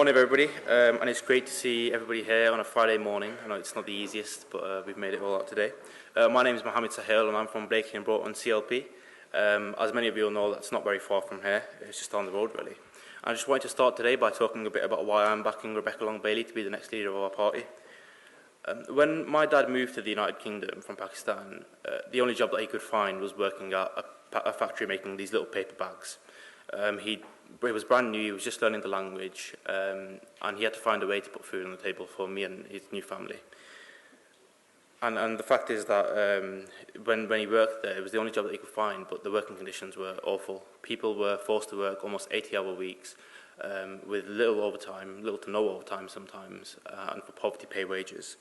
Morning everybody, and it's great to see everybody here on a Friday morning. I know it's not the easiest, but we've made it all out today. My name is Mohammed Sahil and I'm from Blakely and Broughton CLP. As many of you will know, that's not very far from here, it's just down the road really. I just wanted to start today by talking a bit about why I'm backing Rebecca Long-Bailey to be the next leader of our party. When my dad moved to the United Kingdom from Pakistan, the only job that he could find was working at a factory making these little paper bags. It was brand new, he was just learning the language, and he had to find a way to put food on the table for me and his new family. And the fact is that when he worked there, it was the only job that he could find, but the working conditions were awful. People were forced to work almost 80-hour weeks with little overtime, little to no overtime sometimes, and for poverty pay wages.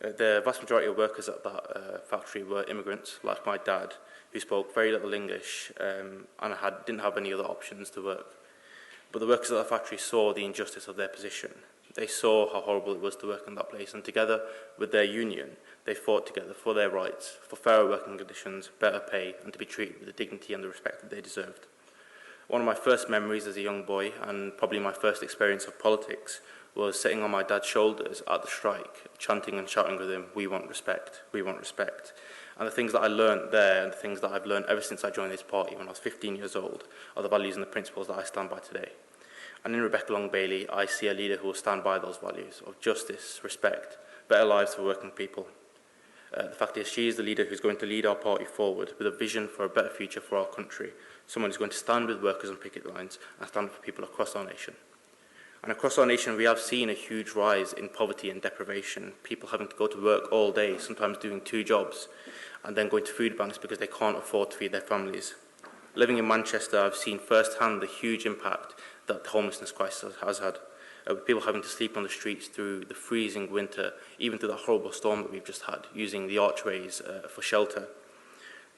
The vast majority of workers at that factory were immigrants, like my dad, who spoke very little English and didn't have any other options to work. But the workers at that factory saw the injustice of their position. They saw how horrible it was to work in that place, and together with their union, they fought together for their rights, for fairer working conditions, better pay, and to be treated with the dignity and the respect that they deserved. One of my first memories as a young boy, and probably my first experience of politics, was sitting on my dad's shoulders at the strike, chanting and shouting with him, "We want respect, we want respect." And the things that I learned there, and the things that I've learned ever since I joined this party when I was 15 years old, are the values and the principles that I stand by today. And in Rebecca Long-Bailey, I see a leader who will stand by those values of justice, respect, better lives for working people. The fact is, she is the leader who's going to lead our party forward with a vision for a better future for our country, someone who's going to stand with workers on picket lines and stand for people across our nation. And across our nation, we have seen a huge rise in poverty and deprivation, people having to go to work all day, sometimes doing 2 jobs, and then going to food banks because they can't afford to feed their families. Living in Manchester, I've seen firsthand the huge impact that the homelessness crisis has had, with people having to sleep on the streets through the freezing winter, even through that horrible storm that we've just had, using the archways for shelter.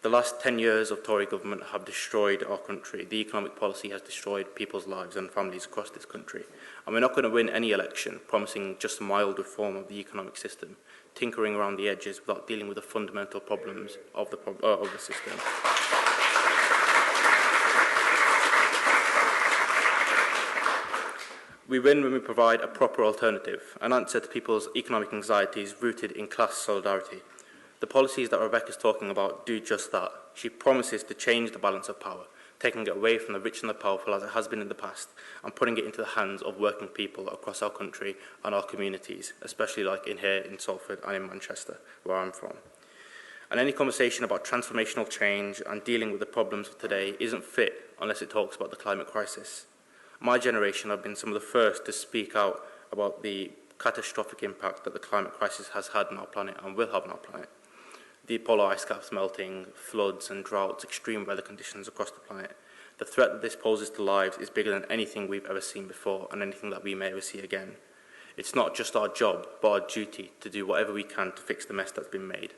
The last 10 years of Tory government have destroyed our country. The economic policy has destroyed people's lives and families across this country. And we're not going to win any election promising just a mild reform of the economic system, tinkering around the edges without dealing with the fundamental problems of the system. We win when we provide a proper alternative, an answer to people's economic anxieties rooted in class solidarity. The policies that Rebecca's talking about do just that. She promises to change the balance of power, taking it away from the rich and the powerful as it has been in the past, and putting it into the hands of working people across our country and our communities, especially like here in Salford and in Manchester, where I'm from. And any conversation about transformational change and dealing with the problems of today isn't fit unless it talks about the climate crisis. My generation have been some of the first to speak out about the catastrophic impact that the climate crisis has had on our planet and will have on our planet. The polar ice caps melting, floods and droughts, extreme weather conditions across the planet. The threat that this poses to lives is bigger than anything we've ever seen before and anything that we may ever see again. It's not just our job, but our duty to do whatever we can to fix the mess that's been made.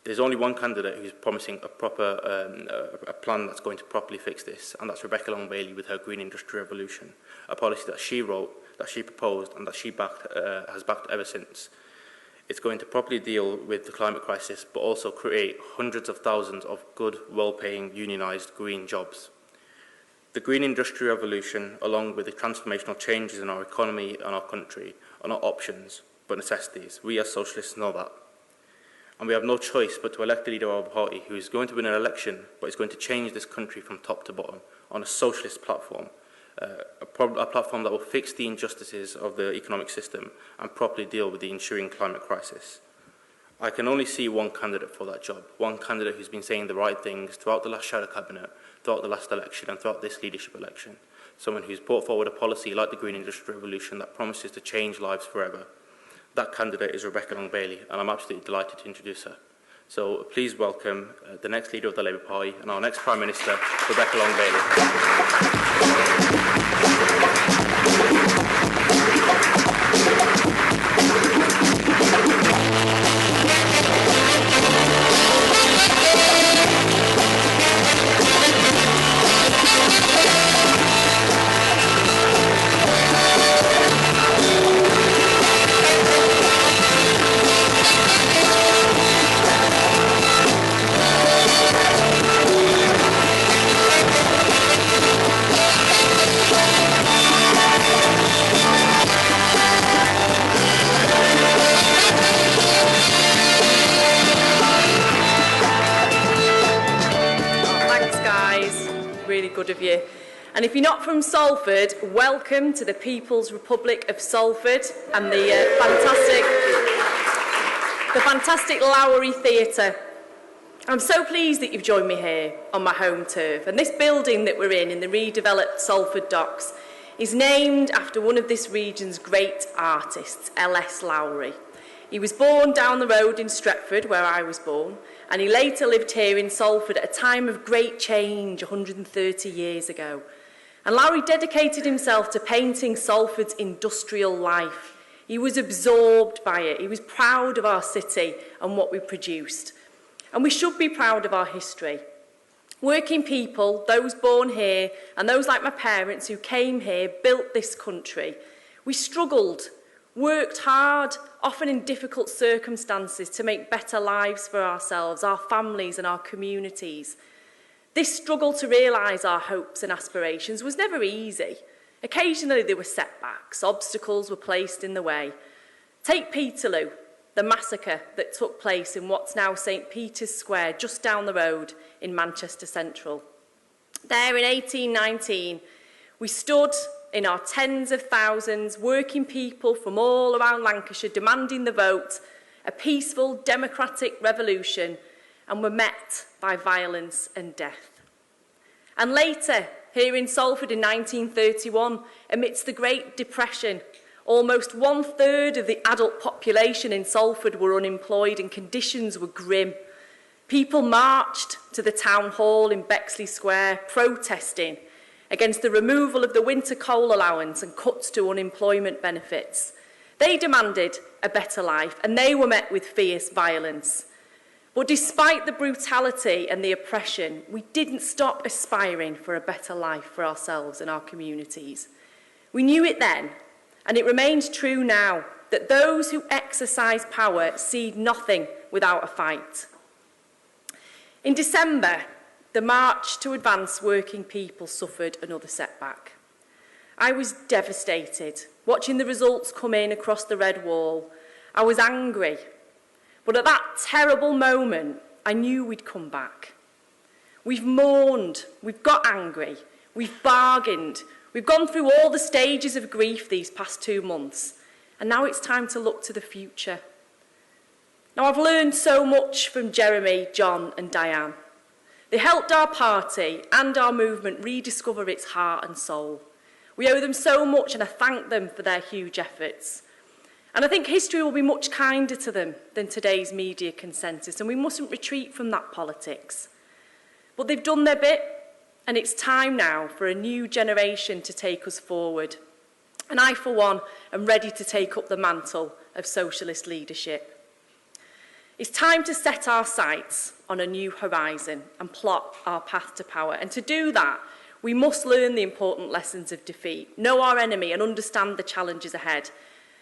There's only one candidate who's promising a plan that's going to properly fix this, and that's Rebecca Long-Bailey with her Green Industry Revolution, a policy that she wrote, that she proposed, and that she has backed ever since. It's going to properly deal with the climate crisis, but also create hundreds of thousands of good, well-paying, unionised green jobs. The Green Industry Revolution, along with the transformational changes in our economy and our country, are not options, but necessities. We as socialists know that. And we have no choice but to elect a leader of our party who is going to win an election, but is going to change this country from top to bottom on a socialist platform, a platform that will fix the injustices of the economic system and properly deal with the ensuing climate crisis. I can only see one candidate for that job, one candidate who's been saying the right things throughout the last shadow cabinet, throughout the last election and throughout this leadership election, someone who's brought forward a policy like the Green Industry Revolution that promises to change lives forever. That candidate is Rebecca Long-Bailey, and I'm absolutely delighted to introduce her. So please welcome the next leader of the Labour Party and our next Prime Minister, Rebecca Long-Bailey. And if you're not from Salford, welcome to the People's Republic of Salford and the fantastic Lowry Theatre. I'm so pleased that you've joined me here on my home turf. And this building that we're in the redeveloped Salford Docks, is named after one of this region's great artists, L.S. Lowry. He was born down the road in Stretford, where I was born, and he later lived here in Salford at a time of great change 130 years ago. And Lowry dedicated himself to painting Salford's industrial life. He was absorbed by it. He was proud of our city and what we produced. And we should be proud of our history. Working people, those born here, and those like my parents who came here, built this country. We struggled, worked hard, often in difficult circumstances, to make better lives for ourselves, our families and our communities. This struggle to realise our hopes and aspirations was never easy. Occasionally there were setbacks, obstacles were placed in the way. Take Peterloo, the massacre that took place in what's now St. Peter's Square, just down the road in Manchester Central. There in 1819, we stood in our tens of thousands, working people from all around Lancashire, demanding the vote, a peaceful democratic revolution, and were met by violence and death. And later, here in Salford in 1931, amidst the Great Depression, almost 1/3 of the adult population in Salford were unemployed and conditions were grim. People marched to the town hall in Bexley Square protesting against the removal of the winter coal allowance and cuts to unemployment benefits. They demanded a better life and they were met with fierce violence. But despite the brutality and the oppression, we didn't stop aspiring for a better life for ourselves and our communities. We knew it then, and it remains true now, that those who exercise power cede nothing without a fight. In December, the March to Advance Working People suffered another setback. I was devastated, watching the results come in across the red wall. I was angry, but at that terrible moment, I knew we'd come back. We've mourned, we've got angry, we've bargained, we've gone through all the stages of grief these past 2 months, and now it's time to look to the future. Now, I've learned so much from Jeremy, John and Diane. They helped our party and our movement rediscover its heart and soul. We owe them so much, and I thank them for their huge efforts. And I think history will be much kinder to them than today's media consensus, and we mustn't retreat from that politics. But they've done their bit, and it's time now for a new generation to take us forward. And I, for one, am ready to take up the mantle of socialist leadership. It's time to set our sights on a new horizon and plot our path to power. And to do that, we must learn the important lessons of defeat, know our enemy and understand the challenges ahead.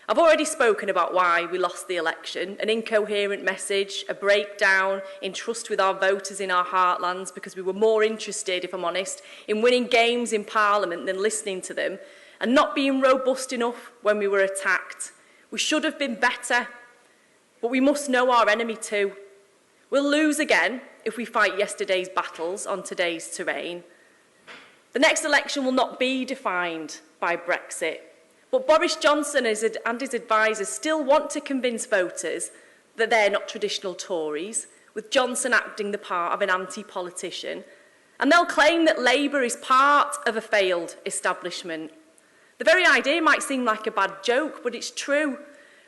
I've already spoken about why we lost the election, an incoherent message, a breakdown in trust with our voters in our heartlands because we were more interested, if I'm honest, in winning games in Parliament than listening to them, and not being robust enough when we were attacked. We should have been better, but we must know our enemy too. We'll lose again if we fight yesterday's battles on today's terrain. The next election will not be defined by Brexit, but Boris Johnson and his advisers still want to convince voters that they're not traditional Tories, with Johnson acting the part of an anti-politician, and they'll claim that Labour is part of a failed establishment. The very idea might seem like a bad joke, but it's true.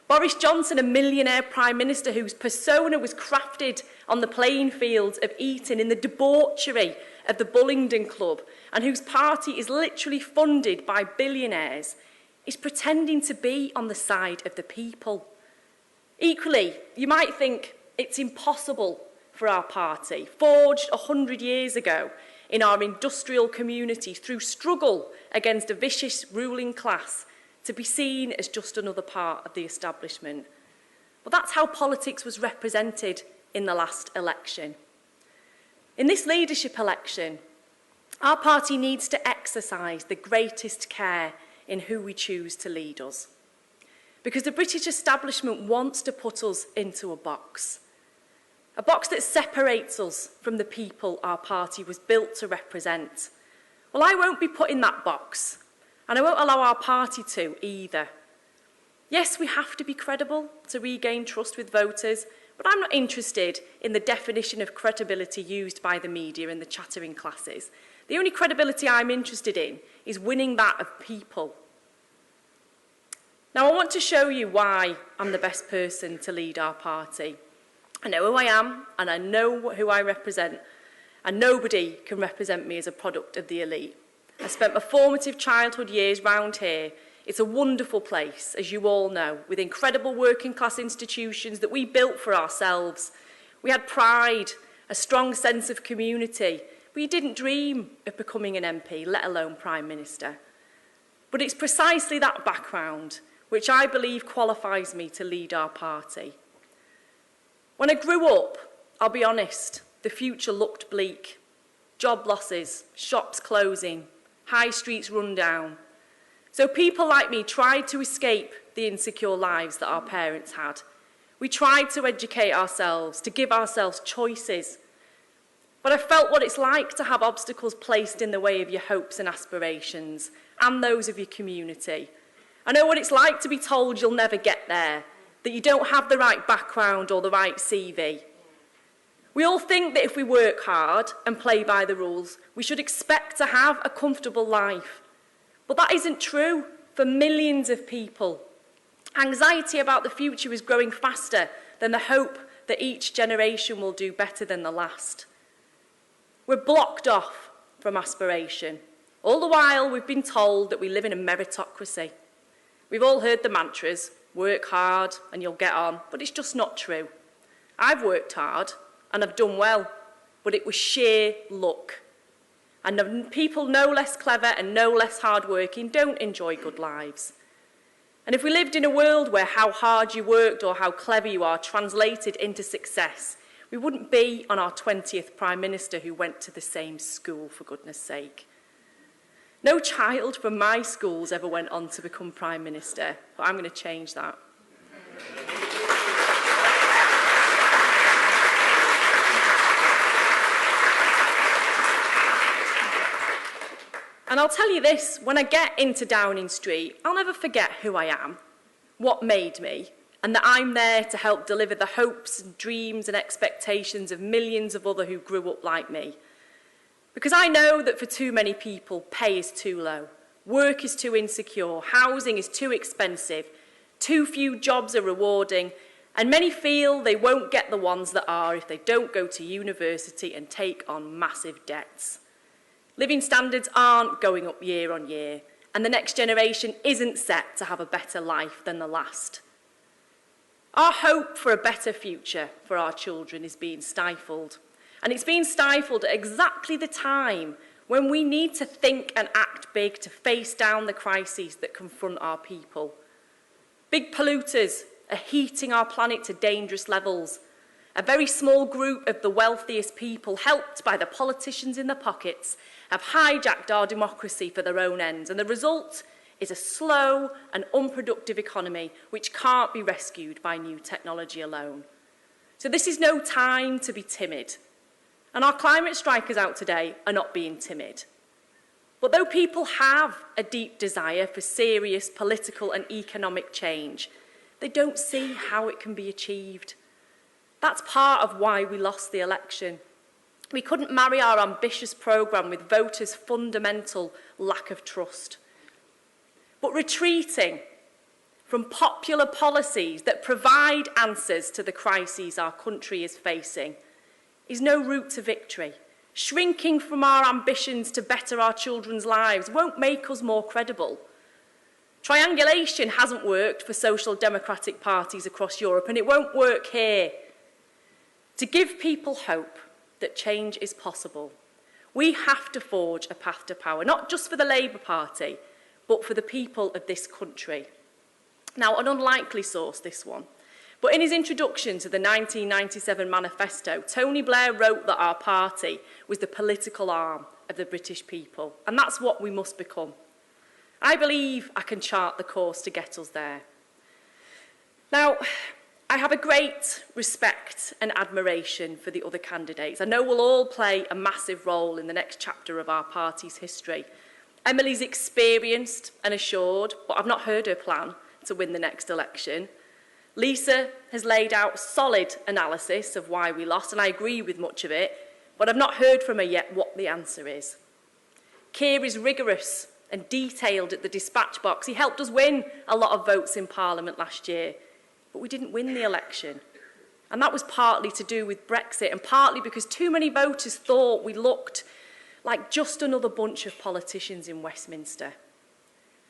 Boris Johnson, a millionaire Prime Minister whose persona was crafted on the playing fields of Eton in the debauchery of the Bullingdon Club, and whose party is literally funded by billionaires, is pretending to be on the side of the people. Equally, you might think it's impossible for our party, forged 100 years ago in our industrial community through struggle against a vicious ruling class, to be seen as just another part of the establishment. But that's how politics was represented in the last election. In this leadership election, our party needs to exercise the greatest care in who we choose to lead us. Because the British establishment wants to put us into a box that separates us from the people our party was built to represent. Well, I won't be put in that box, and I won't allow our party to either. Yes, we have to be credible to regain trust with voters, but I'm not interested in the definition of credibility used by the media and the chattering classes. The only credibility I'm interested in is winning that of people. Now, I want to show you why I'm the best person to lead our party. I know who I am, and I know who I represent, and nobody can represent me as a product of the elite. I spent my formative childhood years round here. It's a wonderful place, as you all know, with incredible working class institutions that we built for ourselves. We had pride, a strong sense of community. We didn't dream of becoming an MP, let alone Prime Minister. But it's precisely that background which I believe qualifies me to lead our party. When I grew up, I'll be honest, the future looked bleak. Job losses, shops closing, high streets run down. So people like me tried to escape the insecure lives that our parents had. We tried to educate ourselves, to give ourselves choices. But I felt what it's like to have obstacles placed in the way of your hopes and aspirations, and those of your community. I know what it's like to be told you'll never get there, that you don't have the right background or the right CV. We all think that if we work hard and play by the rules, we should expect to have a comfortable life. But that isn't true for millions of people. Anxiety about the future is growing faster than the hope that each generation will do better than the last. We're blocked off from aspiration. All the while, we've been told that we live in a meritocracy. We've all heard the mantras, work hard and you'll get on, but it's just not true. I've worked hard and I've done well, but it was sheer luck. And people no less clever and no less hardworking don't enjoy good lives. And if we lived in a world where how hard you worked or how clever you are translated into success, we wouldn't be on our 20th Prime Minister who went to the same school, for goodness sake. No child from my schools ever went on to become Prime Minister, but I'm going to change that. And I'll tell you this, when I get into Downing Street, I'll never forget who I am, what made me, and that I'm there to help deliver the hopes and dreams and expectations of millions of others who grew up like me. Because I know that for too many people, pay is too low, work is too insecure, housing is too expensive, too few jobs are rewarding, and many feel they won't get the ones that are if they don't go to university and take on massive debts. Living standards aren't going up year on year, and the next generation isn't set to have a better life than the last. Our hope for a better future for our children is being stifled. And it's being stifled at exactly the time when we need to think and act big to face down the crises that confront our people. Big polluters are heating our planet to dangerous levels. A very small group of the wealthiest people, helped by the politicians in their pockets, have hijacked our democracy for their own ends, and the result is a slow and unproductive economy which can't be rescued by new technology alone. So this is no time to be timid. And our climate strikers out today are not being timid. But though people have a deep desire for serious political and economic change, they don't see how it can be achieved. That's part of why we lost the election. We couldn't marry our ambitious programme with voters' fundamental lack of trust. But retreating from popular policies that provide answers to the crises our country is facing is no route to victory. Shrinking from our ambitions to better our children's lives won't make us more credible. Triangulation hasn't worked for social democratic parties across Europe, and it won't work here. To give people hope that change is possible, we have to forge a path to power, not just for the Labour Party, but for the people of this country. Now, an unlikely source, this one. But in his introduction to the 1997 manifesto, Tony Blair wrote that our party was the political arm of the British people, and that's what we must become. I believe I can chart the course to get us there. Now, I have a great respect and admiration for the other candidates. I know we'll all play a massive role in the next chapter of our party's history. Emily's experienced and assured, but I've not heard her plan to win the next election. Lisa has laid out solid analysis of why we lost, and I agree with much of it, but I've not heard from her yet what the answer is. Keir is rigorous and detailed at the dispatch box. He helped us win a lot of votes in Parliament last year, but we didn't win the election. And that was partly to do with Brexit and partly because too many voters thought we looked like just another bunch of politicians in Westminster.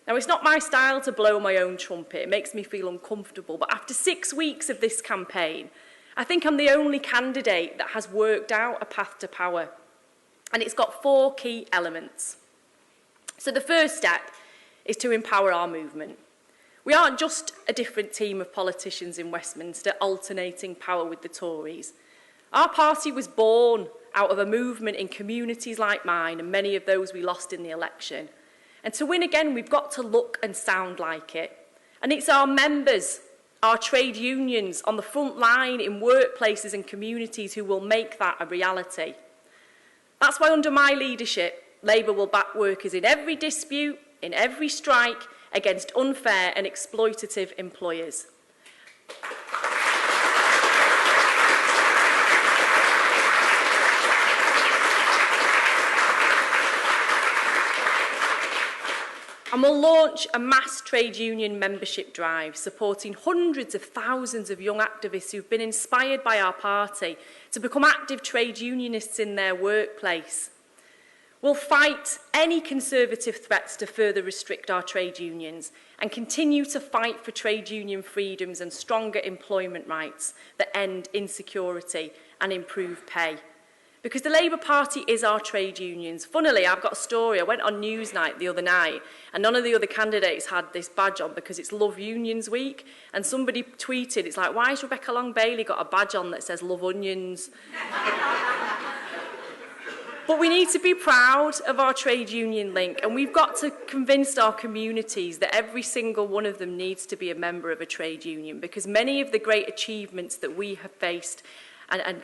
Now, it's not my style to blow my own trumpet. It makes me feel uncomfortable. But after 6 weeks of this campaign, I think I'm the only candidate that has worked out a path to power. And it's got 4 key elements. So the first step is to empower our movement. We aren't just a different team of politicians in Westminster alternating power with the Tories. Our party was born out of a movement in communities like mine and many of those we lost in the election. And to win again, we've got to look and sound like it. And it's our members, our trade unions on the front line in workplaces and communities who will make that a reality. That's why under my leadership, Labour will back workers in every dispute, in every strike, against unfair and exploitative employers. And we'll launch a mass trade union membership drive supporting hundreds of thousands of young activists who've been inspired by our party to become active trade unionists in their workplace. We'll fight any Conservative threats to further restrict our trade unions and continue to fight for trade union freedoms and stronger employment rights that end insecurity and improve pay. Because the Labour Party is our trade unions. Funnily, I've got a story. I went on Newsnight the other night and none of the other candidates had this badge on because it's Love Unions Week. And somebody tweeted, it's like, why has Rebecca Long-Bailey got a badge on that says Love Onions? But we need to be proud of our trade union link, and we've got to convince our communities that every single one of them needs to be a member of a trade union, because many of the great achievements that we have faced and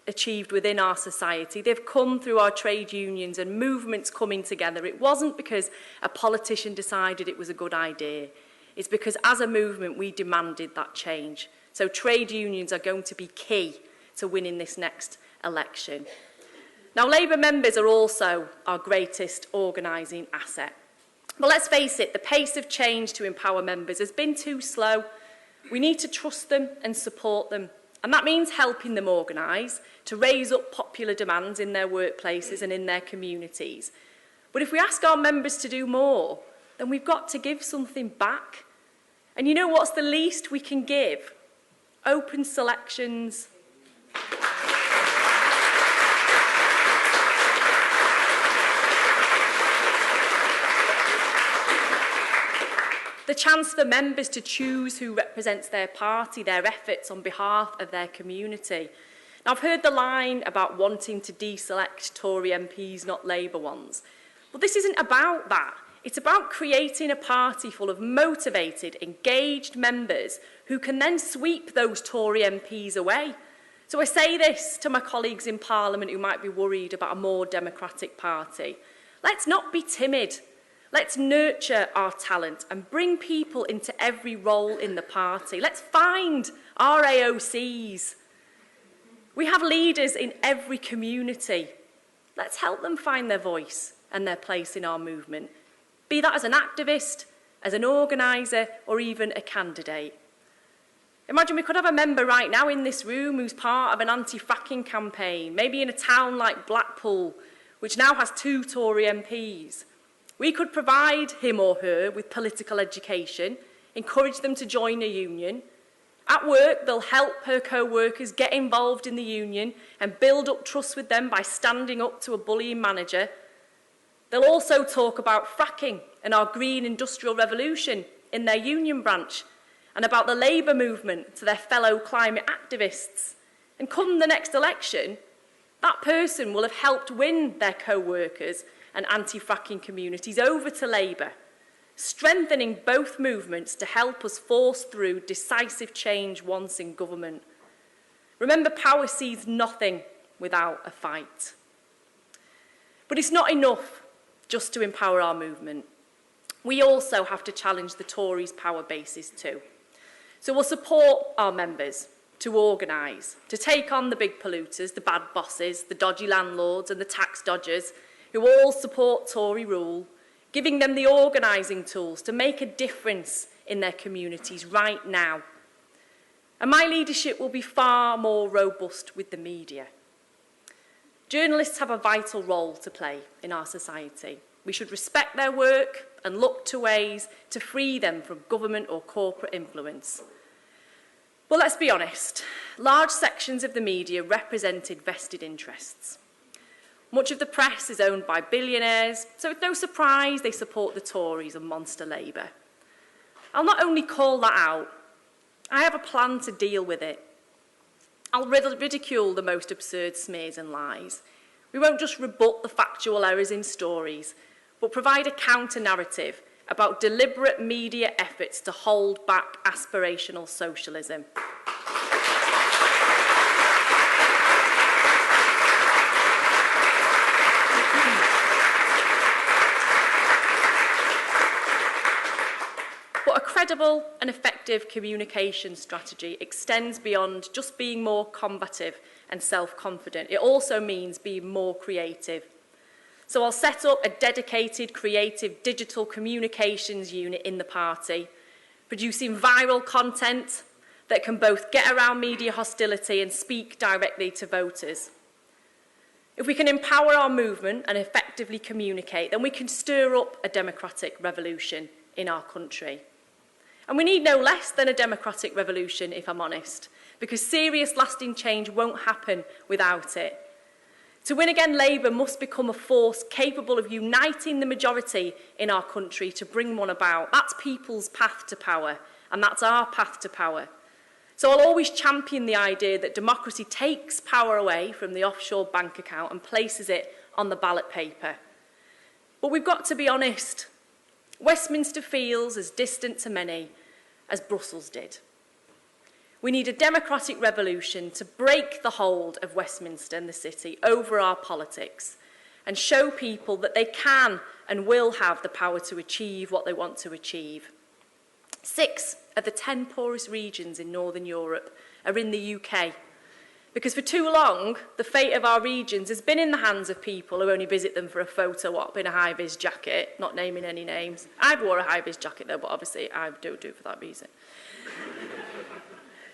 achieved within our society, they've come through our trade unions and movements coming together. It wasn't because a politician decided it was a good idea. It's because as a movement we demanded that change. So trade unions are going to be key to winning this next election. Now, Labour members are also our greatest organising asset. But let's face it, the pace of change to empower members has been too slow. We need to trust them and support them. And that means helping them organise to raise up popular demands in their workplaces and in their communities. But if we ask our members to do more, then we've got to give something back. And you know what's the least we can give? Open selections. The chance for members to choose who represents their party, their efforts on behalf of their community. Now, I've heard the line about wanting to deselect Tory MPs, not Labour ones. But this isn't about that. It's about creating a party full of motivated, engaged members who can then sweep those Tory MPs away. So I say this to my colleagues in Parliament who might be worried about a more democratic party. Let's not be timid. Let's nurture our talent and bring people into every role in the party. Let's find our AOCs. We have leaders in every community. Let's help them find their voice and their place in our movement, be that as an activist, as an organiser, or even a candidate. Imagine we could have a member right now in this room who's part of an anti-fracking campaign, maybe in a town like Blackpool, which now has 2 Tory MPs. We could provide him or her with political education, encourage them to join a union. At work, they'll help her co-workers get involved in the union and build up trust with them by standing up to a bullying manager. They'll also talk about fracking and our green industrial revolution in their union branch and about the Labour movement to their fellow climate activists. And come the next election, that person will have helped win their co-workers and anti-fracking communities over to Labour. strengthening both movements to help us force through decisive change once in government. Remember, power sees nothing without a fight. But it's not enough just to empower our movement. We also have to challenge the Tories' power bases too. So we'll support our members to organise, to take on the big polluters, the bad bosses, the dodgy landlords and the tax dodgers who all support Tory rule, giving them the organising tools to make a difference in their communities right now. And my leadership will be far more robust with the media. Journalists have a vital role to play in our society. We should respect their work and look to ways to free them from government or corporate influence. Well, let's be honest, large sections of the media represented vested interests. Much of the press is owned by billionaires, so it's no surprise they support the Tories and monster Labour. I'll not only call that out, I have a plan to deal with it. I'll ridicule the most absurd smears and lies. We won't just rebut the factual errors in stories, but provide a counter-narrative about deliberate media efforts to hold back aspirational socialism. But a credible and effective communication strategy extends beyond just being more combative and self-confident. It also means being more creative. So I'll set up a dedicated, creative digital communications unit in the party, producing viral content that can both get around media hostility and speak directly to voters. If we can empower our movement and effectively communicate, then we can stir up a democratic revolution in our country. And we need no less than a democratic revolution, if I'm honest, because serious lasting change won't happen without it. To win again, Labour must become a force capable of uniting the majority in our country to bring one about. That's people's path to power, and that's our path to power. So I'll always champion the idea that democracy takes power away from the offshore bank account and places it on the ballot paper. But we've got to be honest. Westminster feels as distant to many as Brussels did. We need a democratic revolution to break the hold of Westminster and the city over our politics and show people that they can and will have the power to achieve what they want to achieve. 6 of the 10 poorest regions in Northern Europe are in the UK, because for too long, the fate of our regions has been in the hands of people who only visit them for a photo op in a high-vis jacket, not naming any names. I wore a high-vis jacket though, but obviously I don't do it for that reason.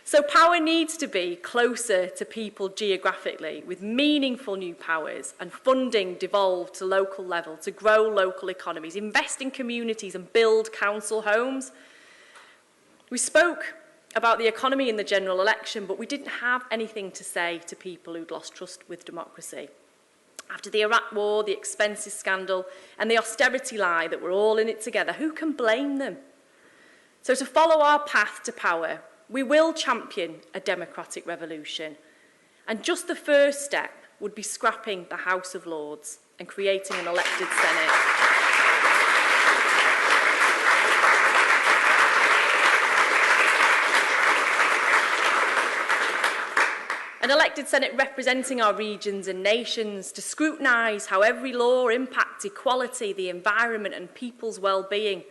So power needs to be closer to people geographically, with meaningful new powers and funding devolved to local level to grow local economies, invest in communities and build council homes. We spoke about the economy in the general election, but we didn't have anything to say to people who'd lost trust with democracy. After the Iraq war, the expenses scandal, and the austerity lie that we're all in it together, who can blame them? So to follow our path to power, we will champion a democratic revolution. And just the first step would be scrapping the House of Lords and creating an elected Senate. An elected Senate representing our regions and nations to scrutinise how every law impacts equality, the environment and people's well-being.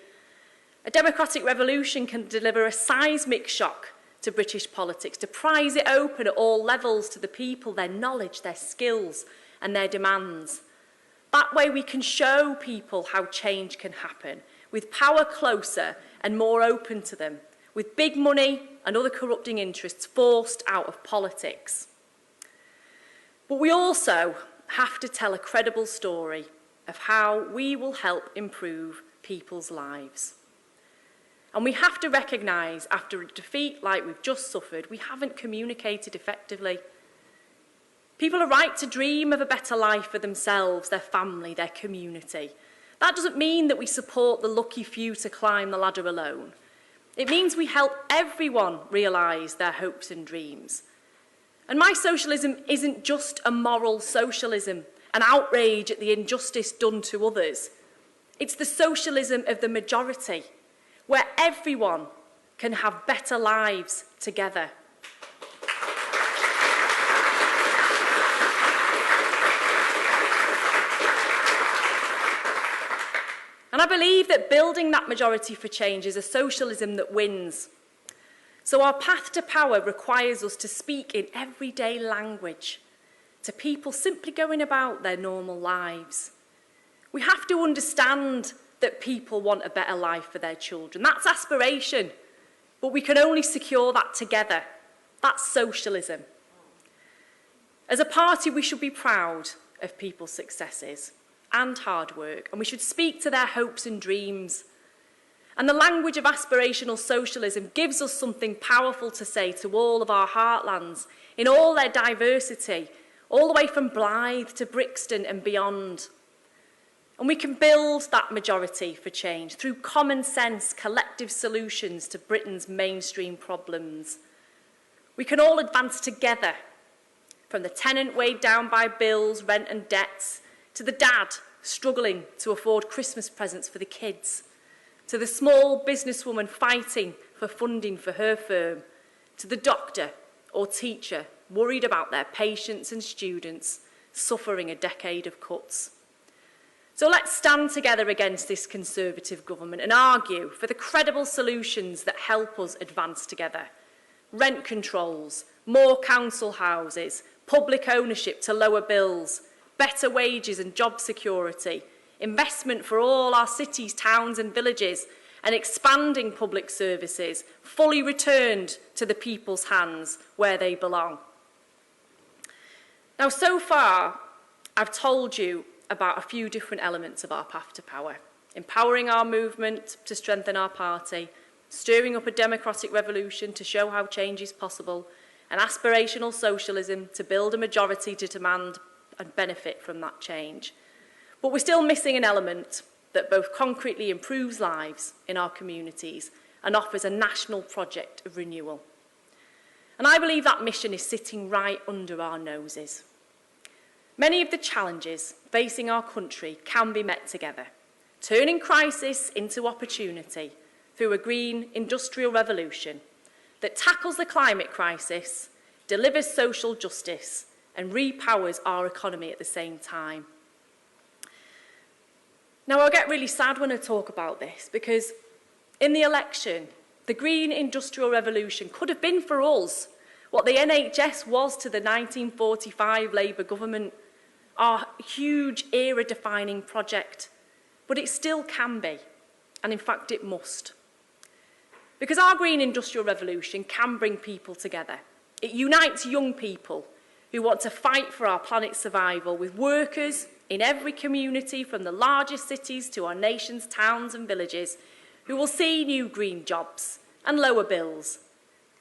A democratic revolution can deliver a seismic shock to British politics, to prise it open at all levels to the people, their knowledge, their skills and their demands. That way we can show people how change can happen, with power closer and more open to them, with big money and other corrupting interests forced out of politics. But we also have to tell a credible story of how we will help improve people's lives. And we have to recognise, after a defeat like we've just suffered, we haven't communicated effectively. People are right to dream of a better life for themselves, their family, their community. That doesn't mean that we support the lucky few to climb the ladder alone. It means we help everyone realise their hopes and dreams. And my socialism isn't just a moral socialism, an outrage at the injustice done to others. It's the socialism of the majority, where everyone can have better lives together. And I believe that building that majority for change is a socialism that wins. So our path to power requires us to speak in everyday language to people simply going about their normal lives. We have to understand that people want a better life for their children. That's aspiration, but we can only secure that together. That's socialism. As a party, we should be proud of people's successes and hard work, and we should speak to their hopes and dreams. And the language of aspirational socialism gives us something powerful to say to all of our heartlands in all their diversity, all the way from Blythe to Brixton and beyond. And we can build that majority for change through common sense, collective solutions to Britain's mainstream problems. We can all advance together, from the tenant weighed down by bills, rent and debts, to the dad struggling to afford Christmas presents for the kids, to the small businesswoman fighting for funding for her firm, to the doctor or teacher worried about their patients and students suffering a decade of cuts. So let's stand together against this Conservative government and argue for the credible solutions that help us advance together. Rent controls, more council houses, public ownership to lower bills, better wages and job security, investment for all our cities, towns and villages, and expanding public services, fully returned to the people's hands where they belong. Now, so far, I've told you about a few different elements of our path to power: empowering our movement to strengthen our party, stirring up a democratic revolution to show how change is possible, and aspirational socialism to build a majority to demand and benefit from that change. But we're still missing an element that both concretely improves lives in our communities and offers a national project of renewal. And I believe that mission is sitting right under our noses. Many of the challenges facing our country can be met together, turning crisis into opportunity through a green industrial revolution that tackles the climate crisis, delivers social justice, and repowers our economy at the same time. Now, I get really sad when I talk about this because in the election, the green industrial revolution could have been for us what the NHS was to the 1945 Labour government, our huge era-defining project. But it still can be, and in fact it must. Because our green industrial revolution can bring people together. It unites young people who want to fight for our planet's survival with workers in every community from the largest cities to our nation's towns and villages who will see new green jobs and lower bills,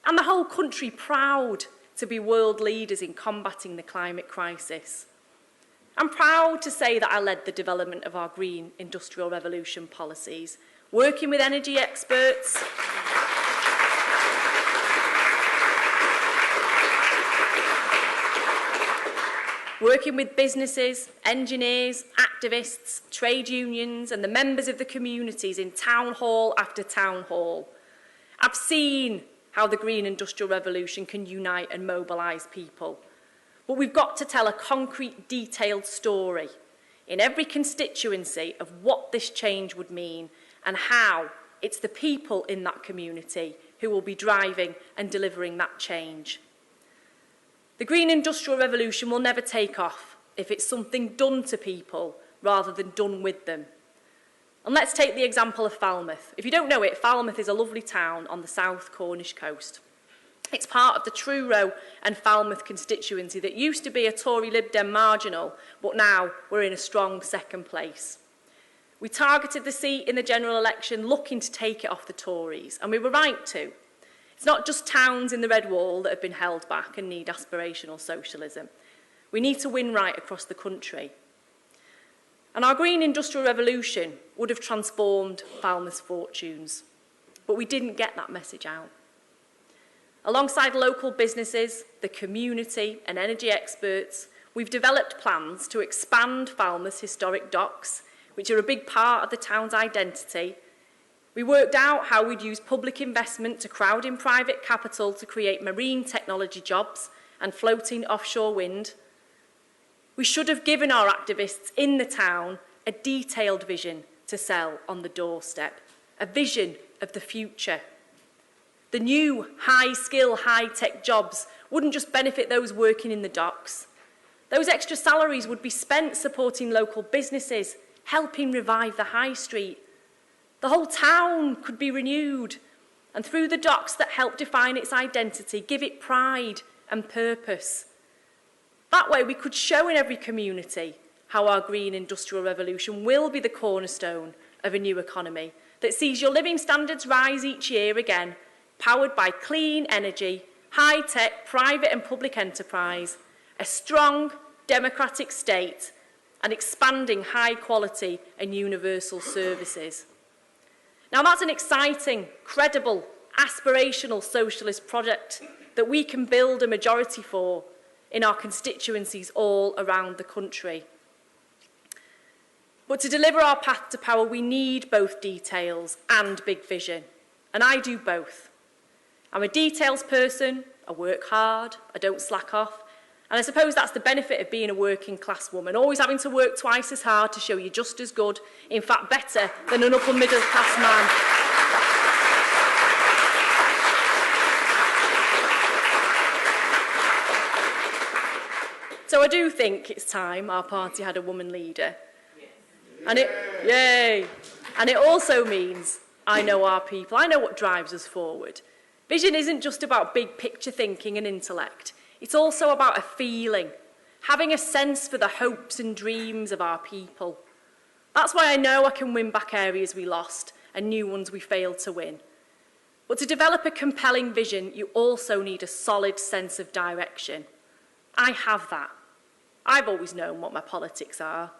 and the whole country proud to be world leaders in combating the climate crisis. I'm proud to say that I led the development of our green industrial revolution policies, working with energy experts, working with businesses, engineers, activists, trade unions and the members of the communities in town hall after town hall. I've seen how the green industrial revolution can unite and mobilise people. But we've got to tell a concrete, detailed story in every constituency of what this change would mean and how it's the people in that community who will be driving and delivering that change. The green industrial revolution will never take off if it's something done to people rather than done with them. And let's take the example of Falmouth. If you don't know it, Falmouth is a lovely town on the south Cornish coast. It's part of the Truro and Falmouth constituency that used to be a Tory Lib Dem marginal, but now we're in a strong second place. We targeted the seat in the general election looking to take it off the Tories, and we were right to. It's not just towns in the Red Wall that have been held back and need aspirational socialism. We need to win right across the country. And our green industrial revolution would have transformed Falmouth's fortunes, but we didn't get that message out. Alongside local businesses, the community and energy experts, we've developed plans to expand Falmouth's historic docks, which are a big part of the town's identity. We worked out how we'd use public investment to crowd in private capital to create marine technology jobs and floating offshore wind. We should have given our activists in the town a detailed vision to sell on the doorstep, a vision of the future. The new high-skill, high-tech jobs wouldn't just benefit those working in the docks. Those extra salaries would be spent supporting local businesses, helping revive the high street. The whole town could be renewed, and through the docks that help define its identity, give it pride and purpose. That way we could show in every community how our green industrial revolution will be the cornerstone of a new economy that sees your living standards rise each year again, powered by clean energy, high-tech, private and public enterprise, a strong democratic state, and expanding high-quality and universal services. Now that's an exciting, credible, aspirational socialist project that we can build a majority for in our constituencies all around the country. But to deliver our path to power, we need both details and big vision, and I do both. I'm a details person, I work hard, I don't slack off, and I suppose that's the benefit of being a working class woman, always having to work twice as hard to show you're just as good, in fact better, than an upper middle class man. So I do think it's time our party had a woman leader. And it also means I know our people, I know what drives us forward. Vision isn't just about big picture thinking and intellect. It's also about a feeling, having a sense for the hopes and dreams of our people. That's why I know I can win back areas we lost and new ones we failed to win. But to develop a compelling vision, you also need a solid sense of direction. I have that. I've always known what my politics are.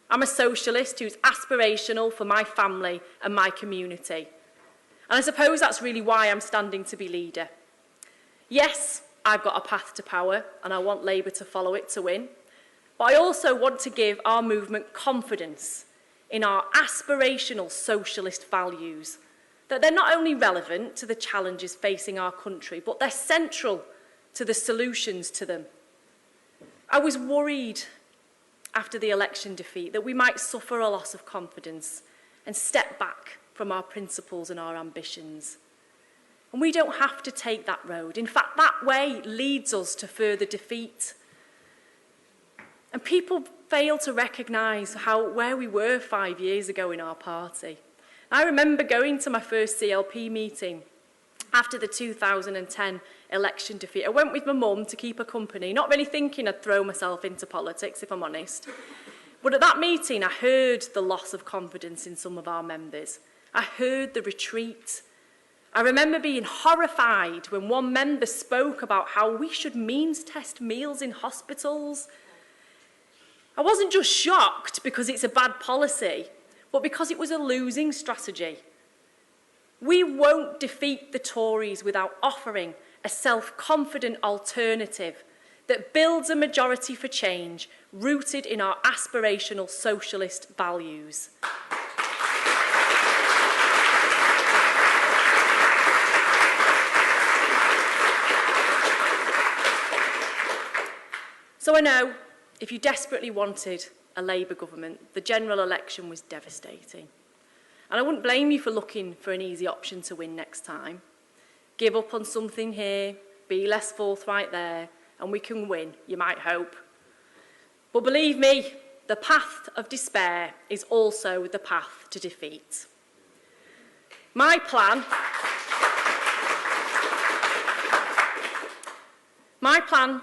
I'm a socialist who's aspirational for my family and my community. And I suppose that's really why I'm standing to be leader. Yes, I've got a path to power and I want Labour to follow it to win. But I also want to give our movement confidence in our aspirational socialist values, that they're not only relevant to the challenges facing our country, but they're central to the solutions to them. I was worried after the election defeat that we might suffer a loss of confidence and step back from our principles and our ambitions. And we don't have to take that road. In fact, that way leads us to further defeat. And people fail to recognise where we were 5 years ago in our party. I remember going to my first CLP meeting after the 2010 election defeat. I went with my mum to keep her company, not really thinking I'd throw myself into politics, if I'm honest. But at that meeting, I heard the loss of confidence in some of our members. I heard the retreat. I remember being horrified when one member spoke about how we should means test meals in hospitals. I wasn't just shocked because it's a bad policy, but because it was a losing strategy. We won't defeat the Tories without offering a self-confident alternative that builds a majority for change rooted in our aspirational socialist values. So I know if you desperately wanted a Labour government, the general election was devastating. And I wouldn't blame you for looking for an easy option to win next time. Give up on something here, be less forthright there, and we can win, you might hope. But believe me, the path of despair is also the path to defeat. My plan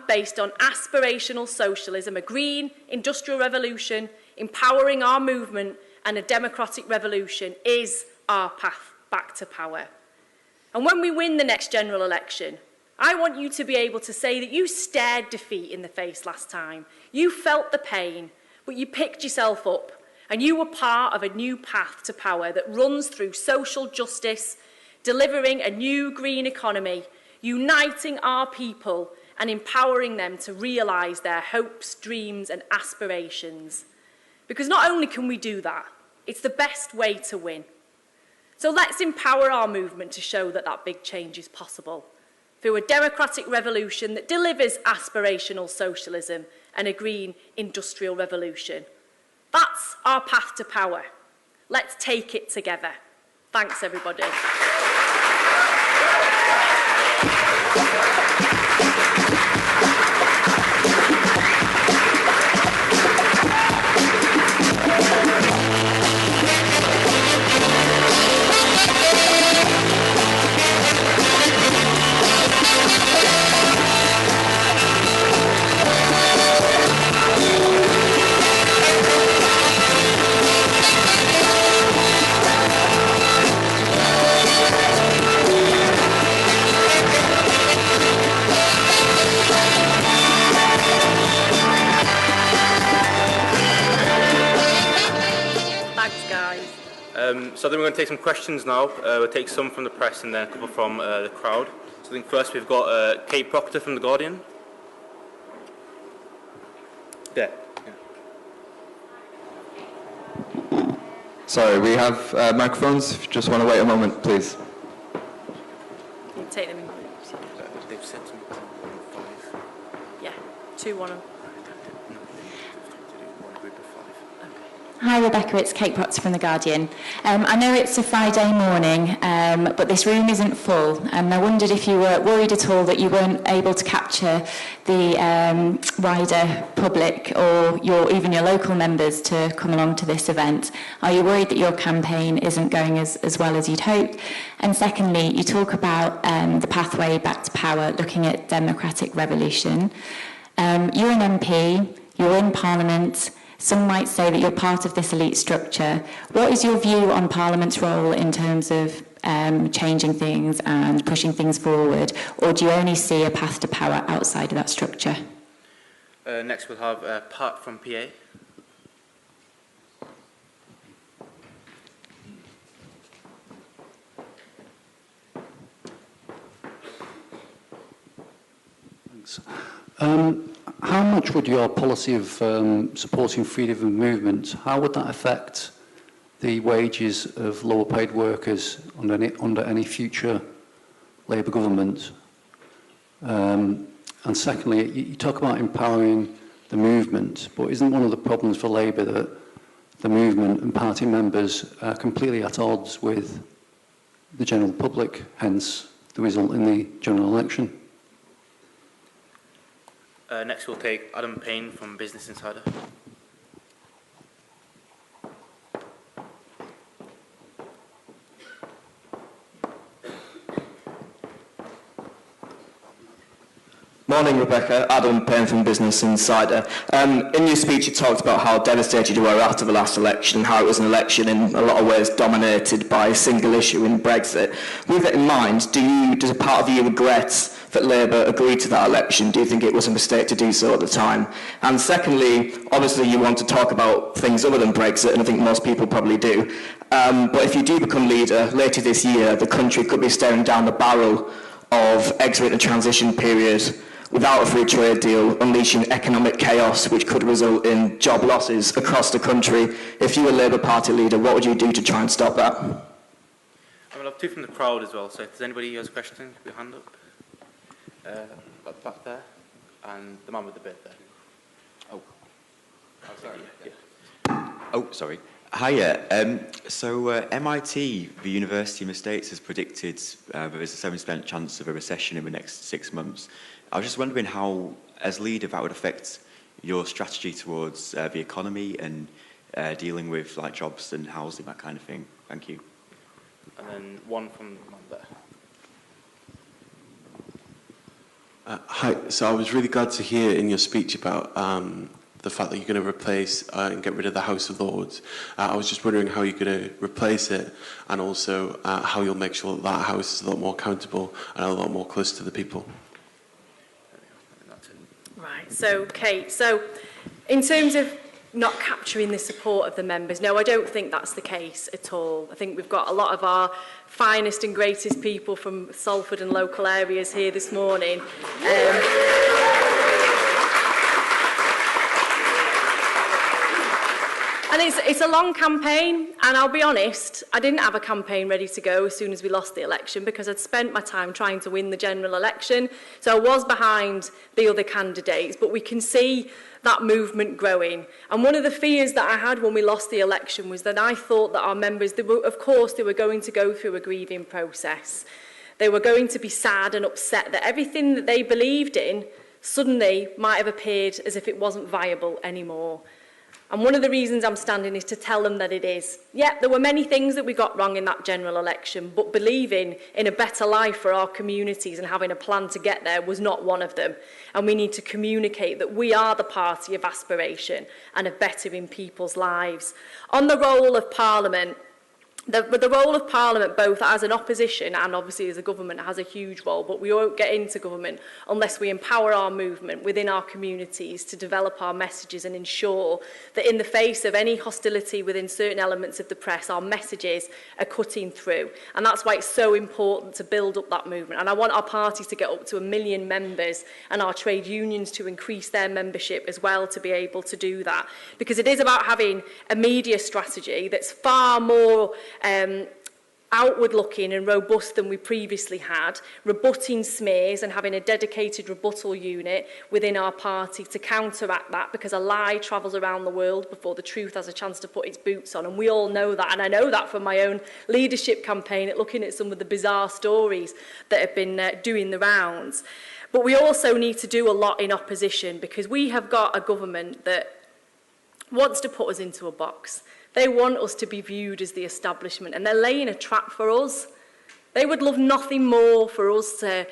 based on aspirational socialism, a green industrial revolution, empowering our movement, and a democratic revolution is our path back to power. And when we win the next general election, I want you to be able to say that you stared defeat in the face last time. You felt the pain, but you picked yourself up, and you were part of a new path to power that runs through social justice, delivering a new green economy, uniting our people and empowering them to realise their hopes, dreams and aspirations. Because not only can we do that, It's the best way to win. So let's empower our movement to show that that big change is possible through a democratic revolution that delivers aspirational socialism and a green industrial revolution. That's our path to power. Let's take it together. Thanks, everybody. So then we're going to take some questions now. We'll take some from the press and then a couple from the crowd. So I think first we've got Kate Proctor from The Guardian. There. Yeah. Sorry, we have microphones. If you just want to wait a moment, please. You take them in. They've said to me 5. Yeah, 2, 1. Hi Rebecca, it's Kate Proctor from The Guardian. I know it's a Friday morning, but this room isn't full, and I wondered if you were worried at all that you weren't able to capture the wider public or even your local members to come along to this event. Are you worried that your campaign isn't going as well as you'd hoped? And secondly, you talk about the pathway back to power, looking at democratic revolution. You're an MP, you're in Parliament. Some might say that you're part of this elite structure. What is your view on Parliament's role in terms of changing things and pushing things forward, or do you only see a path to power outside of that structure? Next we'll have Pat from PA. Thanks. How much would your policy of supporting freedom of movement, how would that affect the wages of lower paid workers under any future Labour government? And secondly, you talk about empowering the movement, but isn't one of the problems for Labour that the movement and party members are completely at odds with the general public, hence the result in the general election? Next we'll take Adam Payne from Business Insider. Morning, Rebecca. Adam Payne from Business Insider. In your speech, you talked about how devastated you were after the last election and how it was an election in a lot of ways dominated by a single issue in Brexit. With that in mind, does a part of you regret that Labour agreed to that election? Do you think it was a mistake to do so at the time? And secondly, obviously you want to talk about things other than Brexit, and I think most people probably do. But if you do become leader later this year, the country could be staring down the barrel of exiting a transition period without a free trade deal, unleashing economic chaos which could result in job losses across the country. If you were Labour Party leader, what would you do to try and stop that? I will have 2 from the crowd as well, so if there's anybody who has a question, put your hand up. Back there, and the man with the beard there. Oh, sorry. Yeah. Oh, sorry. Hiya. So MIT, the University of the States, has predicted there is a 7% chance of a recession in the next 6 months. I was just wondering how, as leader, that would affect your strategy towards the economy and dealing with like jobs and housing, that kind of thing. Thank you. And then one from the man there. Hi. So I was really glad to hear in your speech about the fact that you're going to replace and get rid of the House of Lords. I was just wondering how you're going to replace it, and also how you'll make sure that that house is a lot more accountable and a lot more close to the people. Right, so Kate, so in terms of not capturing the support of the members, no, I don't think that's the case at all. I think we've got a lot of our finest and greatest people from Salford and local areas here this morning. And it's a long campaign, And I'll be honest, I didn't have a campaign ready to go as soon as we lost the election because I'd spent my time trying to win the general election. So I was behind the other candidates, but we can see that movement growing. And one of the fears that I had when we lost the election was that I thought that our members, of course, they were going to go through a grieving process. They were going to be sad and upset that everything that they believed in suddenly might have appeared as if it wasn't viable anymore. And one of the reasons I'm standing is to tell them that it is. Yeah, there were many things that we got wrong in that general election, but believing in a better life for our communities and having a plan to get there was not one of them. And we need to communicate that we are the party of aspiration and of bettering people's lives. On the role of Parliament, the role of Parliament, both as an opposition and obviously as a government, has a huge role, but we won't get into government unless we empower our movement within our communities to develop our messages and ensure that in the face of any hostility within certain elements of the press, our messages are cutting through. And that's why it's so important to build up that movement. And I want our parties to get up to 1 million members and our trade unions to increase their membership as well to be able to do that. Because it is about having a media strategy that's far more outward looking and robust than we previously had, rebutting smears and having a dedicated rebuttal unit within our party to counteract that, because a lie travels around the world before the truth has a chance to put its boots on, and we all know that. And I know that from my own leadership campaign at looking at some of the bizarre stories that have been doing the rounds. But we also need to do a lot in opposition, because we have got a government that wants to put us into a box. They want us to be viewed as the establishment, and they're laying a trap for us. They would love nothing more for us to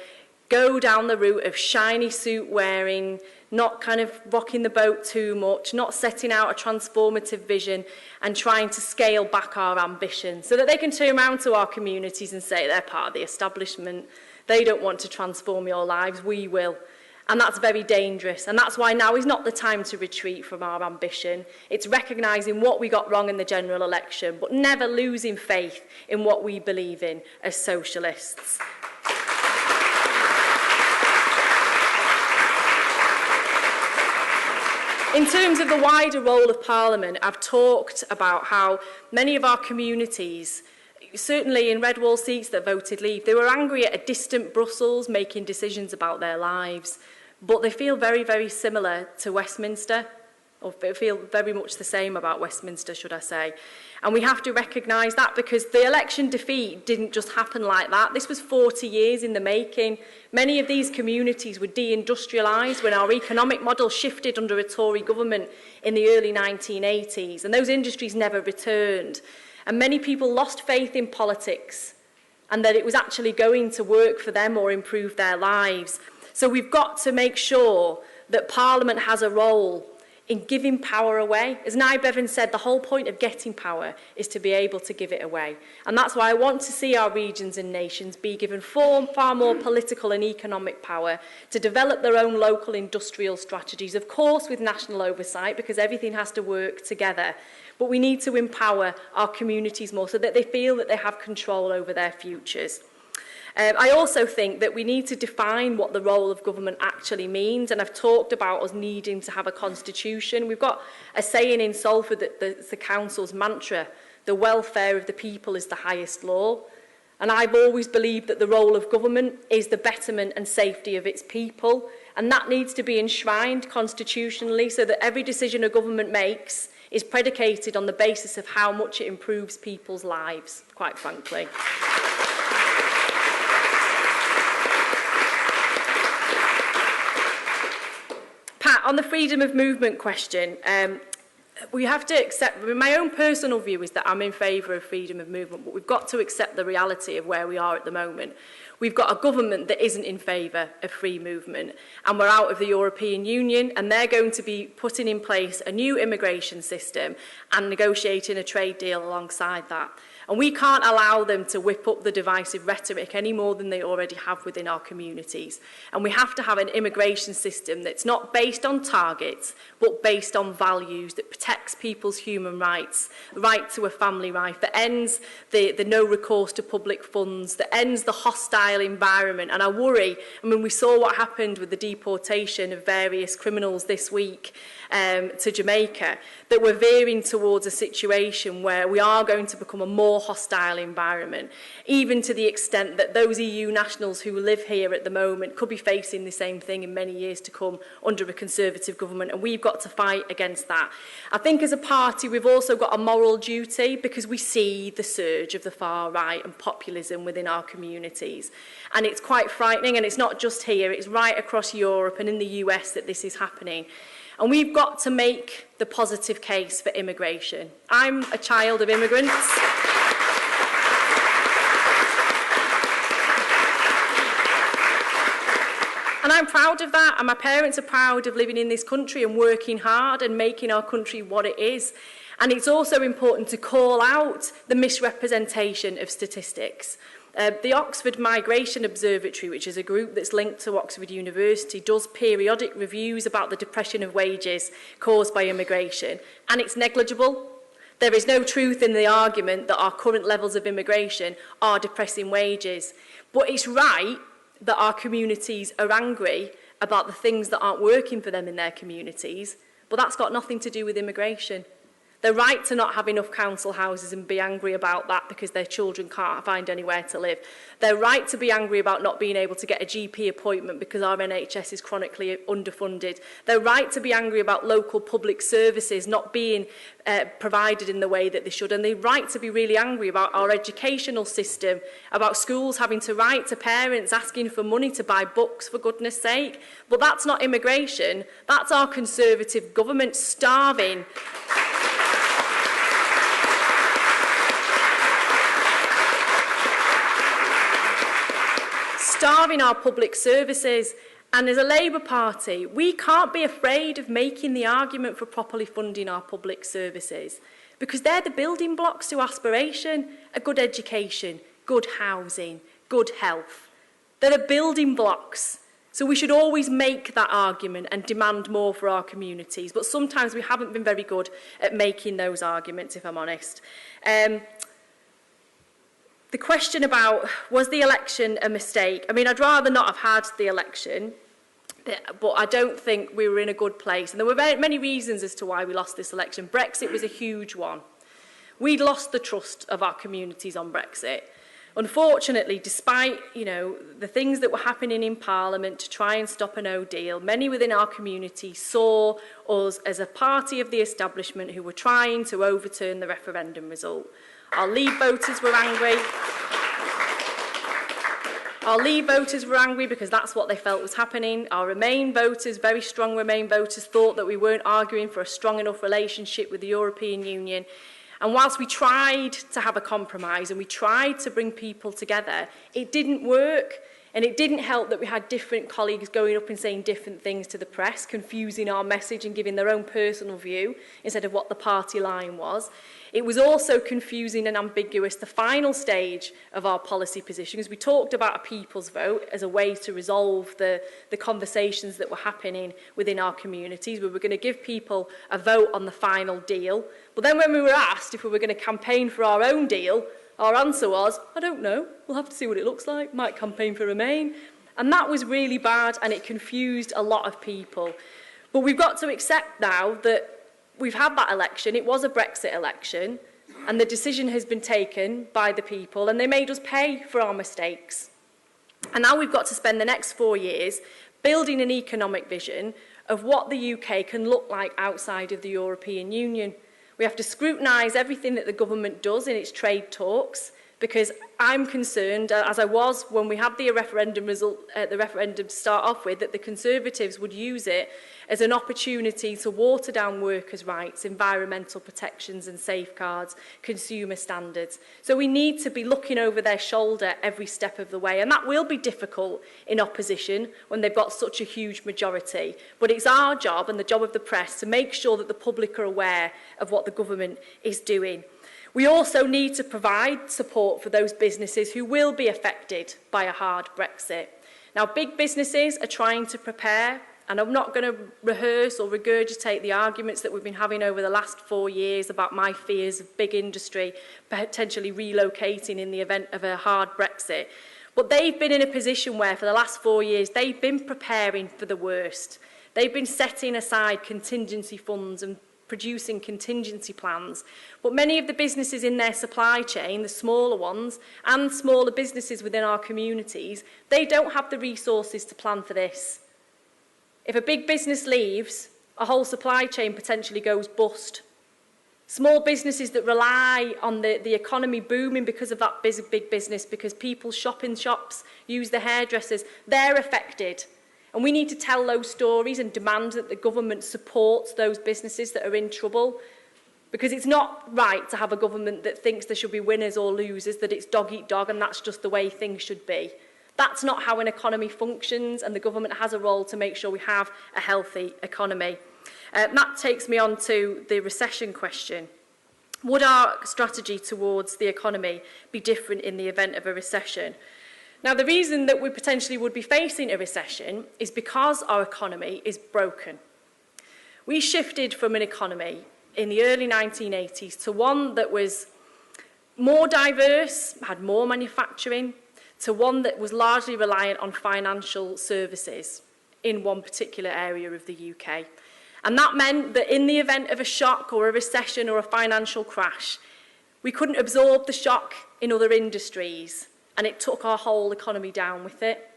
go down the route of shiny suit wearing, not kind of rocking the boat too much, not setting out a transformative vision and trying to scale back our ambition so that they can turn around to our communities and say they're part of the establishment. They don't want to transform your lives, we will. And that's very dangerous. And that's why now is not the time to retreat from our ambition. It's recognising what we got wrong in the general election, but never losing faith in what we believe in as socialists. In terms of the wider role of Parliament, I've talked about how many of our communities, certainly in red wall seats that voted leave, they were angry at a distant Brussels making decisions about their lives. But they feel very, very similar to Westminster, or feel very much the same about Westminster, should I say. And we have to recognise that, because the election defeat didn't just happen like that. This was 40 years in the making. Many of these communities were deindustrialised when our economic model shifted under a Tory government in the early 1980s, and those industries never returned. And many people lost faith in politics and that it was actually going to work for them or improve their lives. So we've got to make sure that Parliament has a role in giving power away. As Nye Bevan said, the whole point of getting power is to be able to give it away. And that's why I want to see our regions and nations be given far more political and economic power to develop their own local industrial strategies, of course with national oversight, because everything has to work together. But we need to empower our communities more so that they feel that they have control over their futures. I also think that we need to define what the role of government actually means, and I've talked about us needing to have a constitution. We've got a saying in Salford that the council's mantra, the welfare of the people is the highest law. And I've always believed that the role of government is the betterment and safety of its people, and that needs to be enshrined constitutionally so that every decision a government makes is predicated on the basis of how much it improves people's lives, quite frankly. Pat, on the freedom of movement question, we have to accept, my own personal view is that I'm in favour of freedom of movement, but we've got to accept the reality of where we are at the moment. We've got a government that isn't in favour of free movement, and we're out of the European Union, and they're going to be putting in place a new immigration system and negotiating a trade deal alongside that. And we can't allow them to whip up the divisive rhetoric any more than they already have within our communities. And we have to have an immigration system that's not based on targets, but based on values, that protects people's human rights, the right to a family life, that ends the no recourse to public funds, that ends the hostile environment. And I worry, I mean, we saw what happened with the deportation of various criminals this week to Jamaica, that we're veering towards a situation where we are going to become a more hostile environment, even to the extent that those EU nationals who live here at the moment could be facing the same thing in many years to come under a Conservative government, and we've got to fight against that. I think as a party we've also got a moral duty, because we see the surge of the far right and populism within our communities, and it's quite frightening, and it's not just here, it's right across Europe and in the US that this is happening. And we've got to make the positive case for immigration. I'm a child of immigrants. And I'm proud of that, and my parents are proud of living in this country and working hard and making our country what it is. And it's also important to call out the misrepresentation of statistics. The Oxford Migration Observatory, which is a group that's linked to Oxford University, does periodic reviews about the depression of wages caused by immigration, and it's negligible. There is no truth in the argument that our current levels of immigration are depressing wages. But it's right that our communities are angry about the things that aren't working for them in their communities, but that's got nothing to do with immigration. They're right to not have enough council houses and be angry about that because their children can't find anywhere to live. They're right to be angry about not being able to get a GP appointment because our NHS is chronically underfunded. They're right to be angry about local public services not being provided in the way that they should. And they're right to be really angry about our educational system, about schools having to write to parents asking for money to buy books, for goodness sake. But that's not immigration. That's our Conservative government starving our public services. And as a Labour Party, we can't be afraid of making the argument for properly funding our public services, because they're the building blocks to aspiration: a good education, good housing, good health. They're the building blocks. So we should always make that argument and demand more for our communities. But sometimes we haven't been very good at making those arguments, if I'm honest. The question about, was the election a mistake? I mean, I'd rather not have had the election, but I don't think we were in a good place. And there were many reasons as to why we lost this election. Brexit was a huge one. We'd lost the trust of our communities on Brexit. Unfortunately, despite, the things that were happening in Parliament to try and stop a no deal, many within our community saw us as a party of the establishment who were trying to overturn the referendum result. Our Leave voters were angry. Our Leave voters were angry because that's what they felt was happening. Our Remain voters, very strong Remain voters, thought that we weren't arguing for a strong enough relationship with the European Union. And whilst we tried to have a compromise and we tried to bring people together, it didn't work. And it didn't help that we had different colleagues going up and saying different things to the press, confusing our message and giving their own personal view instead of what the party line was. It was also confusing and ambiguous, the final stage of our policy position, because we talked about a people's vote as a way to resolve the conversations that were happening within our communities. We were going to give people a vote on the final deal. But then when we were asked if we were going to campaign for our own deal, our answer was, I don't know, we'll have to see what it looks like, might campaign for Remain. And that was really bad, and it confused a lot of people. But we've got to accept now that we've had that election, it was a Brexit election, and the decision has been taken by the people, and they made us pay for our mistakes. And now we've got to spend the next 4 years building an economic vision of what the UK can look like outside of the European Union. We have to scrutinise everything that the government does in its trade talks, because I'm concerned, as I was when we had the referendum result, the referendum to start off with, that the Conservatives would use it as an opportunity to water down workers' rights, environmental protections and safeguards, consumer standards. So we need to be looking over their shoulder every step of the way, and that will be difficult in opposition when they've got such a huge majority. But it's our job and the job of the press to make sure that the public are aware of what the government is doing. We also need to provide support for those businesses who will be affected by a hard Brexit. Now, big businesses are trying to prepare, and I'm not going to rehearse or regurgitate the arguments that we've been having over the last 4 years about my fears of big industry potentially relocating in the event of a hard Brexit. But they've been in a position where for the last 4 years, they've been preparing for the worst. They've been setting aside contingency funds and producing contingency plans. But many of the businesses in their supply chain, the smaller ones, and smaller businesses within our communities, they don't have the resources to plan for this. If a big business leaves, a whole supply chain potentially goes bust. Small businesses that rely on the economy booming because of that big business, because people shop in shops, use the hairdressers, they're affected. And we need to tell those stories and demand that the government supports those businesses that are in trouble. Because it's not right to have a government that thinks there should be winners or losers, that it's dog eat dog and that's just the way things should be. That's not how an economy functions, and the government has a role to make sure we have a healthy economy. That takes me on to the recession question. Would our strategy towards the economy be different in the event of a recession? Now, the reason that we potentially would be facing a recession is because our economy is broken. We shifted from an economy in the early 1980s to one that was more diverse, had more manufacturing, to one that was largely reliant on financial services in one particular area of the UK. And that meant that in the event of a shock or a recession or a financial crash, we couldn't absorb the shock in other industries, and it took our whole economy down with it.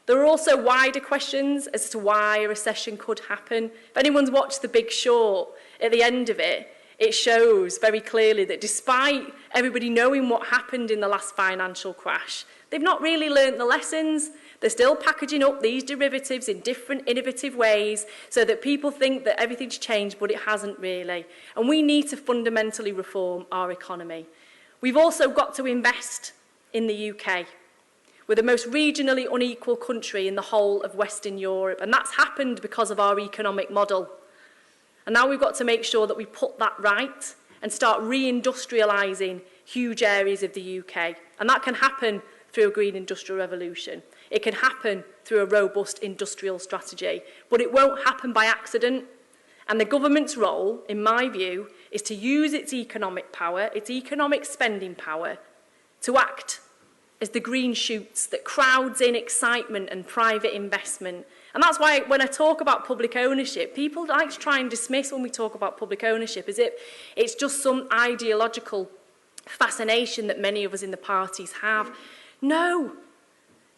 There are also wider questions as to why a recession could happen. If anyone's watched The Big Short, at the end of it, it shows very clearly that despite everybody knowing what happened in the last financial crash, they've not really learnt the lessons. They're still packaging up these derivatives in different innovative ways so that people think that everything's changed, but it hasn't really. And we need to fundamentally reform our economy. We've also got to invest in the UK. We're the most regionally unequal country in the whole of Western Europe, and that's happened because of our economic model. And now we've got to make sure that we put that right and start reindustrialising huge areas of the UK. And that can happen through a green industrial revolution. It can happen through a robust industrial strategy, but it won't happen by accident. And the government's role, in my view, is to use its economic power, its economic spending power, to act as the green shoots that crowds in excitement and private investment. And that's why when I talk about public ownership, people like to try and dismiss when we talk about public ownership as if it's just some ideological fascination that many of us in the parties have. No,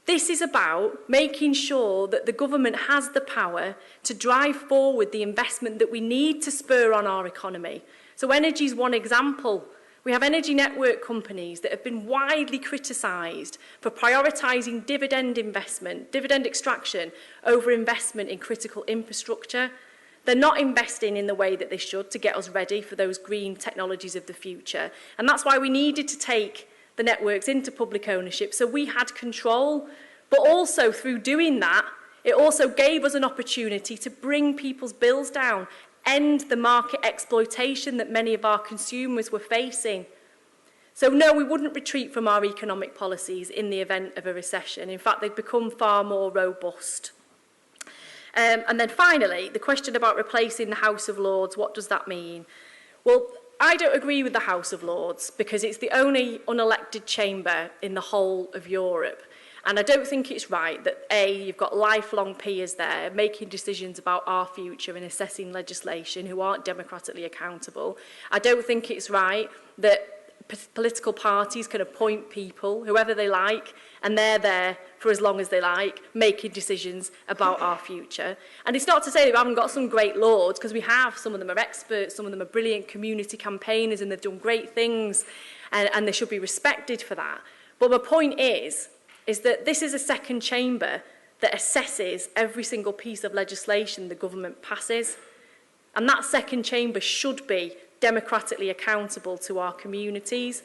this is about making sure that the government has the power to drive forward the investment that we need to spur on our economy. So energy is one example. We have energy network companies that have been widely criticised for prioritising dividend investment, dividend extraction, over investment in critical infrastructure. They're not investing in the way that they should to get us ready for those green technologies of the future. And that's why we needed to take the networks into public ownership, so we had control. But also through doing that, it also gave us an opportunity to bring people's bills down, end the market exploitation that many of our consumers were facing. So no, we wouldn't retreat from our economic policies in the event of a recession. In fact, they've become far more robust. And then finally, the question about replacing the House of Lords, what does that mean? Well, I don't agree with the House of Lords because it's the only unelected chamber in the whole of Europe. And I don't think it's right that, A, you've got lifelong peers there making decisions about our future and assessing legislation who aren't democratically accountable. I don't think it's right that political parties can appoint people, whoever they like, and they're there for as long as they like, making decisions about our future. And it's not to say that we haven't got some great lords, because we have. Some of them are experts, some of them are brilliant community campaigners, and they've done great things, and they should be respected for that. But my point is that this is a second chamber that assesses every single piece of legislation the government passes. And that second chamber should be democratically accountable to our communities.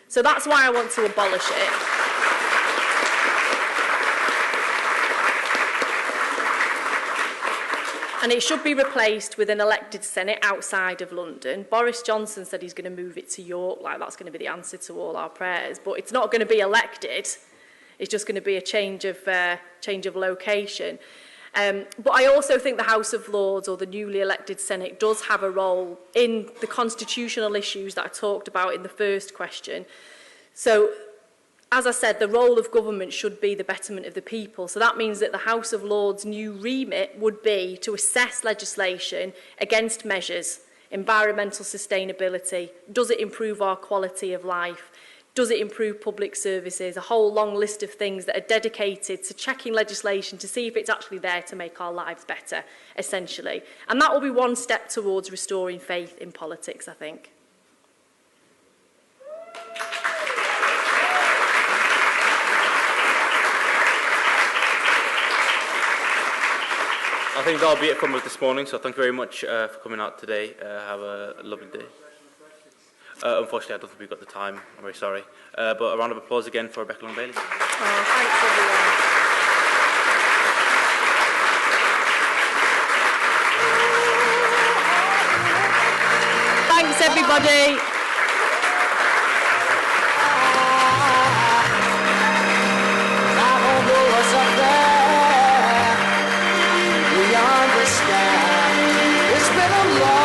So that's why I want to abolish it. And it should be replaced with an elected Senate outside of London. Boris Johnson said he's going to move it to York, like that's going to be the answer to all our prayers. But it's not going to be elected. It's just going to be a change of location. But I also think the House of Lords or the newly elected Senate does have a role in the constitutional issues that I talked about in the first question. So, as I said, the role of government should be the betterment of the people. So that means that the House of Lords' new remit would be to assess legislation against measures, environmental sustainability. Does it improve our quality of life? Does it improve public services? A whole long list of things that are dedicated to checking legislation to see if it's actually there to make our lives better, essentially. And that will be one step towards restoring faith in politics, I think. I think that'll be it from us this morning, so thank you very much for coming out today. Have a lovely day. Unfortunately, I don't think we've got the time. I'm very sorry. But a round of applause again for Rebecca Long-Bailey. Oh, thanks, everyone. Thanks, everybody. It's been a long